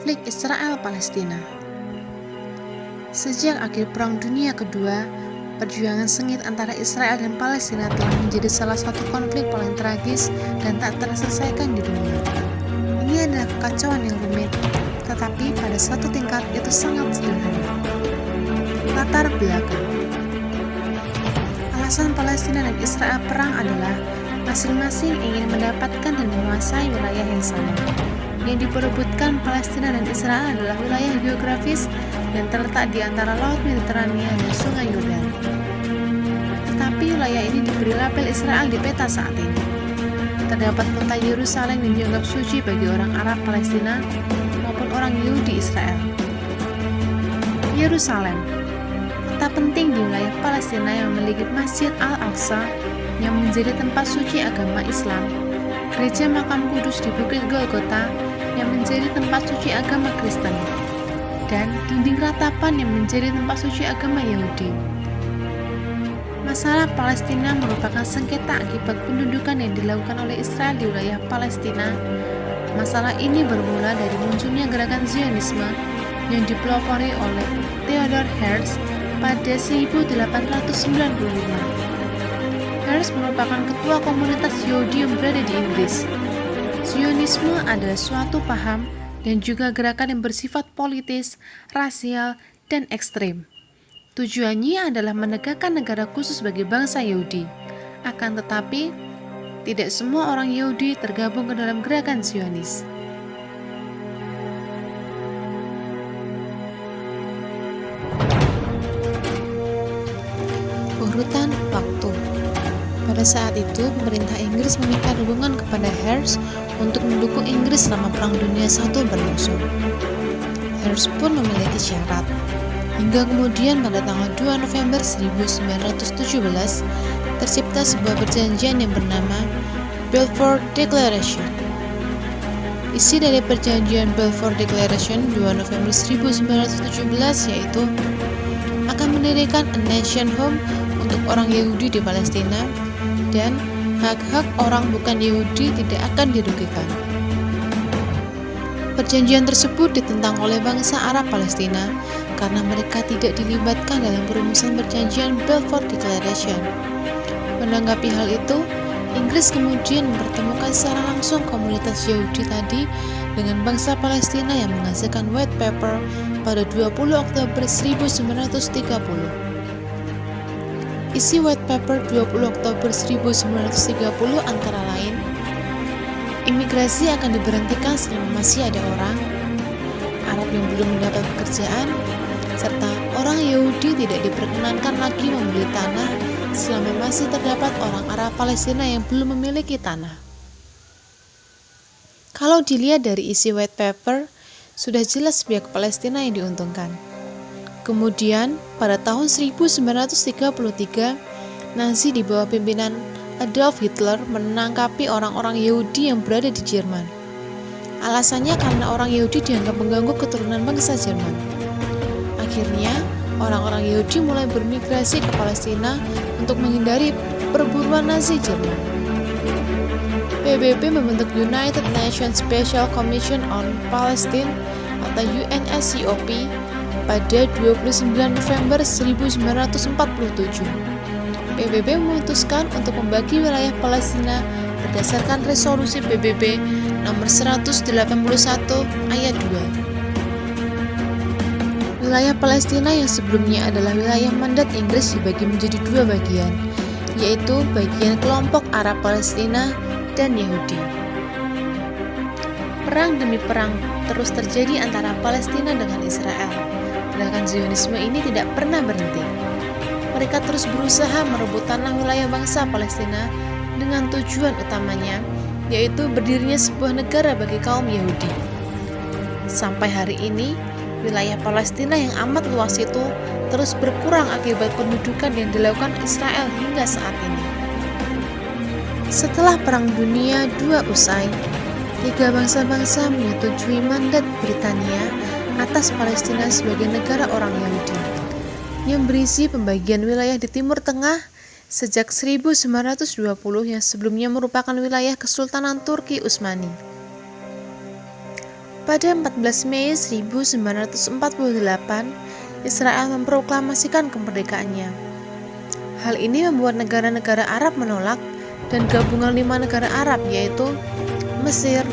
konflik Israel-Palestina. Sejak akhir Perang Dunia Kedua, perjuangan sengit antara Israel dan Palestina telah menjadi salah satu konflik paling tragis dan tak terselesaikan di dunia. Ini adalah kekacauan yang rumit, tetapi pada suatu tingkat itu sangat sederhana. Latar belakang. Alasan Palestina dan Israel perang adalah masing-masing ingin mendapatkan dan menguasai wilayah yang sama. Yang diperebutkan Palestina dan Israel adalah wilayah geografis dan terletak di antara Laut Mediterania dan Sungai Yordan. Tetapi wilayah ini diberi label Israel di peta saat ini. Terdapat kota Yerusalem yang dianggap suci bagi orang Arab Palestina maupun orang Yahudi Israel. Yerusalem, kota penting di wilayah Palestina yang memiliki Masjid Al-Aqsa yang menjadi tempat suci agama Islam, Gereja Makam Kudus di Bukit Golgota yang menjadi tempat suci agama Kristen, dan dinding ratapan yang menjadi tempat suci agama Yahudi. Masalah Palestina merupakan sengketa akibat pendudukan yang dilakukan oleh Israel di wilayah Palestina. Masalah ini bermula dari munculnya gerakan Zionisme yang dipelopori oleh Theodor Herzl pada 1895. Herzl merupakan ketua komunitas Yahudi yang berada di Inggris. Zionisme adalah suatu paham dan juga gerakan yang bersifat politis, rasial, dan ekstrem. Tujuannya adalah menegakkan negara khusus bagi bangsa Yahudi. Akan tetapi, tidak semua orang Yahudi tergabung ke dalam gerakan Zionis. Urutan waktu. Pada saat itu, pemerintah Inggris meminta dukungan kepada Herzl untuk mendukung Inggris selama Perang Dunia I berlangsung. Herzl pun memiliki syarat. Hingga kemudian pada tanggal 2 November 1917, tercipta sebuah perjanjian yang bernama Balfour Declaration. Isi dari perjanjian Balfour Declaration 2 November 1917 yaitu akan mendirikan a nation home untuk orang Yahudi di Palestina dan hak-hak orang bukan Yahudi tidak akan dirugikan. Perjanjian tersebut ditentang oleh bangsa Arab Palestina karena mereka tidak dilibatkan dalam perumusan perjanjian Balfour Declaration. Menanggapi hal itu, Inggris kemudian mempertemukan secara langsung komunitas Yahudi tadi dengan bangsa Palestina yang menghasilkan white paper pada 20 Oktober 1930. Isi white paper 20 Oktober 1930 antara lain, imigrasi akan diberhentikan selama masih ada orang Arab yang belum mendapat pekerjaan, serta orang Yahudi tidak diperkenankan lagi membeli tanah selama masih terdapat orang Arab Palestina yang belum memiliki tanah. Kalau dilihat dari isi white paper, sudah jelas pihak Palestina yang diuntungkan. Kemudian, pada tahun 1933, Nazi di bawah pimpinan Adolf Hitler menangkapi orang-orang Yahudi yang berada di Jerman. Alasannya karena orang Yahudi dianggap mengganggu keturunan bangsa Jerman. Akhirnya, orang-orang Yahudi mulai bermigrasi ke Palestina untuk menghindari perburuan Nazi Jerman. PBB membentuk United Nations Special Commission on Palestine atau UNSCOP pada 29 November 1947. PBB memutuskan untuk membagi wilayah Palestina berdasarkan resolusi PBB nomor 181 ayat 2. Wilayah Palestina yang sebelumnya adalah wilayah mandat Inggris dibagi menjadi dua bagian, yaitu bagian kelompok Arab Palestina dan Yahudi. Perang demi perang terus terjadi antara Palestina dengan Israel. Gerakan Zionisme ini tidak pernah berhenti. Mereka terus berusaha merebut tanah wilayah bangsa Palestina dengan tujuan utamanya, yaitu berdirinya sebuah negara bagi kaum Yahudi. Sampai hari ini, wilayah Palestina yang amat luas itu terus berkurang akibat pendudukan yang dilakukan Israel hingga saat ini. Setelah Perang Dunia II usai, tiga bangsa-bangsa menyetujui mandat Britania atas Palestina sebagai negara orang Yahudi, yang berisi pembagian wilayah di Timur Tengah sejak 1920 yang sebelumnya merupakan wilayah Kesultanan Turki Utsmani. Pada 14 Mei 1948, Israel memproklamasikan kemerdekaannya. Hal ini membuat negara-negara Arab menolak dan gabungan 5 negara Arab yaitu Mesir,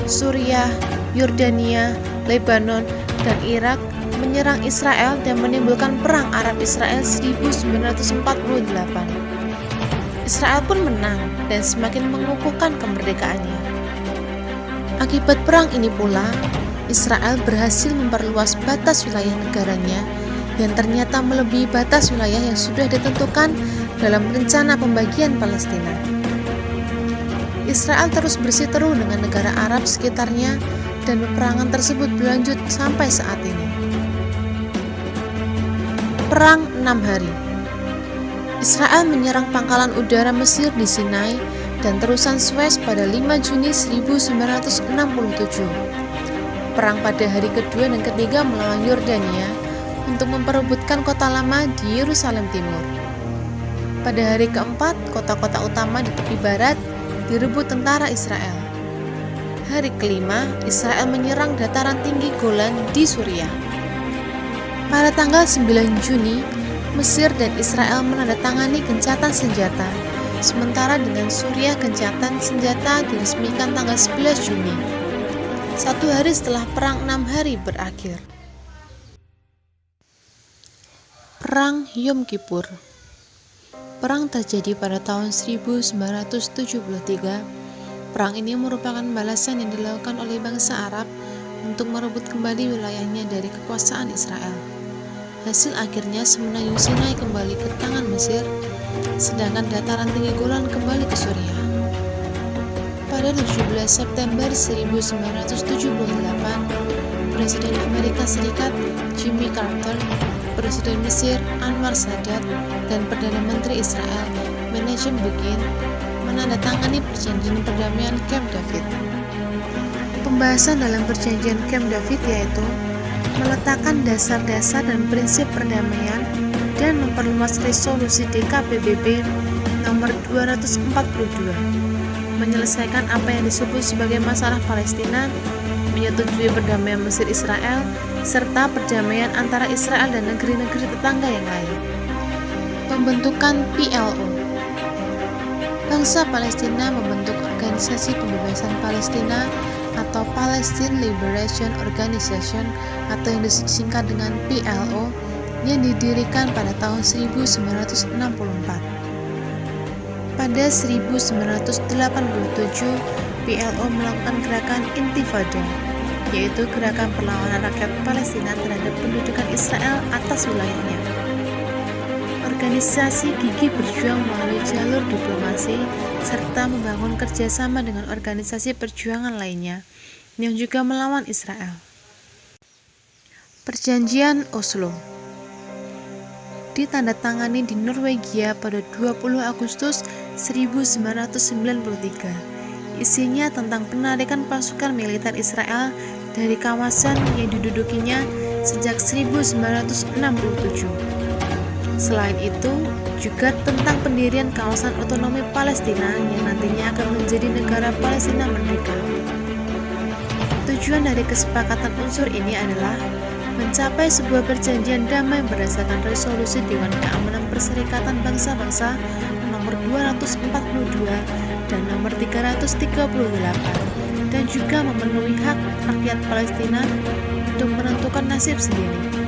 Suriah, Yordania, Lebanon, dan Irak menyerang Israel dan menimbulkan Perang Arab-Israel 1948. Israel pun menang dan semakin mengukuhkan kemerdekaannya. Akibat perang ini pula, Israel berhasil memperluas batas wilayah negaranya yang ternyata melebihi batas wilayah yang sudah ditentukan dalam rencana pembagian Palestina. Israel terus bersiteru dengan negara Arab sekitarnya dan peperangan tersebut berlanjut sampai saat ini. Perang 6 hari. Israel menyerang pangkalan udara Mesir di Sinai dan terusan Suez pada 5 Juni 1967. Perang pada hari kedua dan ketiga melawan Yordania untuk memperebutkan kota lama di Yerusalem Timur. Pada hari keempat, kota-kota utama di tepi barat direbut tentara Israel. Hari kelima, Israel menyerang dataran tinggi Golan di Suriah. Pada tanggal 9 Juni, Mesir dan Israel menandatangani gencatan senjata, sementara dengan Suriah gencatan senjata diresmikan tanggal 11 Juni, 1 hari setelah Perang 6 hari berakhir. Perang Yom Kippur. Perang terjadi pada tahun 1973. Perang ini merupakan balasan yang dilakukan oleh bangsa Arab untuk merebut kembali wilayahnya dari kekuasaan Israel. Hasil akhirnya semenanjung Sinai kembali ke tangan Mesir, sedangkan dataran tinggi Golan kembali ke Suriah. Pada 17 September 1978, Presiden Amerika Serikat Jimmy Carter, Presiden Mesir Anwar Sadat, dan Perdana Menteri Israel Menachem Begin menandatangani perjanjian perdamaian Camp David. Pembahasan dalam perjanjian Camp David yaitu meletakkan dasar-dasar dan prinsip perdamaian dan memperluas resolusi DKPBB nomor 242, menyelesaikan apa yang disebut sebagai masalah Palestina, menyetujui perdamaian Mesir-Israel, serta perdamaian antara Israel dan negeri-negeri tetangga yang lain. Pembentukan PLO. Bangsa Palestina membentuk Organisasi Pembebasan Palestina atau Palestine Liberation Organization atau yang disingkat dengan PLO yang didirikan pada tahun 1964. Pada 1987, PLO melakukan gerakan Intifada, yaitu gerakan perlawanan rakyat Palestina terhadap pendudukan Israel atas wilayahnya. Organisasi gigih berjuang melalui jalur diplomasi serta membangun kerjasama dengan organisasi perjuangan lainnya yang juga melawan Israel. Perjanjian Oslo ditandatangani di Norwegia pada 20 Agustus 1993. Isinya tentang penarikan pasukan militer Israel dari kawasan yang didudukinya sejak 1967. Selain itu, juga tentang pendirian kawasan otonomi Palestina yang nantinya akan menjadi negara Palestina merdeka. Tujuan dari kesepakatan unsur ini adalah mencapai sebuah perjanjian damai berdasarkan resolusi Dewan Keamanan Perserikatan Bangsa-Bangsa nomor 242 dan nomor 338 dan juga memenuhi hak rakyat Palestina untuk menentukan nasib sendiri.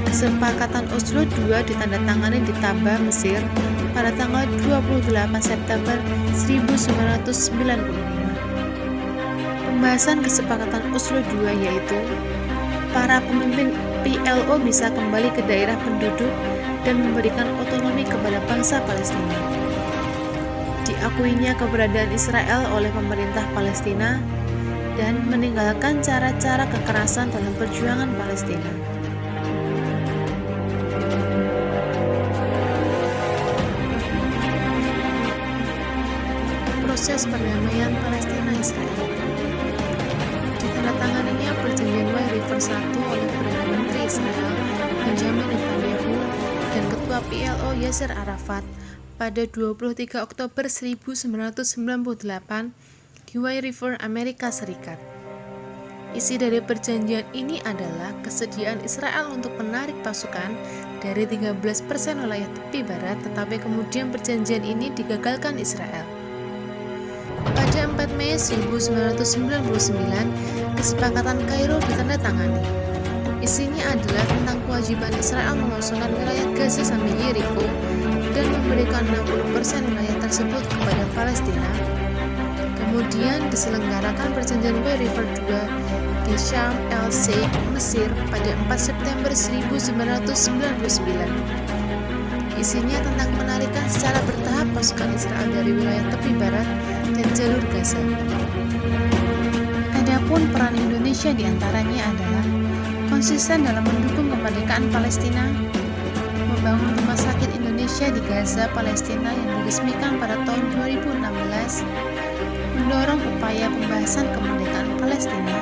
Kesepakatan Oslo II ditandatangani di Taba, Mesir pada tanggal 28 September 1995. Pembahasan kesepakatan Oslo II yaitu para pemimpin PLO bisa kembali ke daerah penduduk dan memberikan otonomi kepada bangsa Palestina. Diakuinya keberadaan Israel oleh pemerintah Palestina dan meninggalkan cara-cara kekerasan dalam perjuangan Palestina. Proses perdamaian Palestina-Israel. Ditandatanganinya perjanjian Wayne 1 oleh Perdana Menteri Israel Benjamin Netanyahu dan Ketua PLO Yasser Arafat pada 23 Oktober 1998 di Wye River, Amerika Serikat. Isi dari perjanjian ini adalah kesediaan Israel untuk menarik pasukan dari 13% wilayah tepi barat, tetapi kemudian perjanjian ini digagalkan Israel. Pada 4 Mei 1999, kesepakatan Kairo ditandatangani. Isinya adalah tentang kewajiban Israel mengosongkan wilayah Gaza sampai Yeriko dan memberikan 60% wilayah tersebut kepada Palestina. Kemudian diselenggarakan perjanjian Waiver II di Sharm el-Sheikh, Mesir pada 4 September 1999. Isinya tentang menarikan secara bertahap pasukan Israel dari wilayah tepi barat dan jalur Gaza. Adapun peran Indonesia diantaranya adalah konsisten dalam mendukung kemerdekaan Palestina, membangun rumah sakit Indonesia di Gaza, Palestina yang diresmikan pada tahun 2016, mendorong upaya pembahasan kemerdekaan Palestina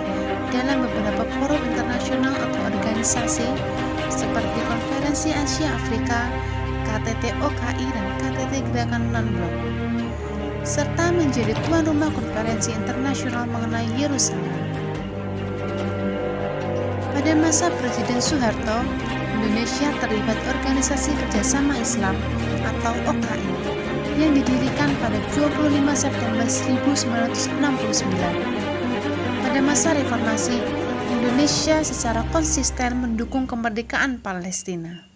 dalam beberapa forum internasional atau organisasi seperti Konferensi Asia Afrika, KTT OKI, dan KTT Gerakan Non-Blok, serta menjadi tuan rumah konferensi internasional mengenai Yerusalem. Pada masa Presiden Soeharto, Indonesia terlibat Organisasi Kerjasama Islam atau OKI yang didirikan pada 25 September 1969. Pada masa reformasi, Indonesia secara konsisten mendukung kemerdekaan Palestina.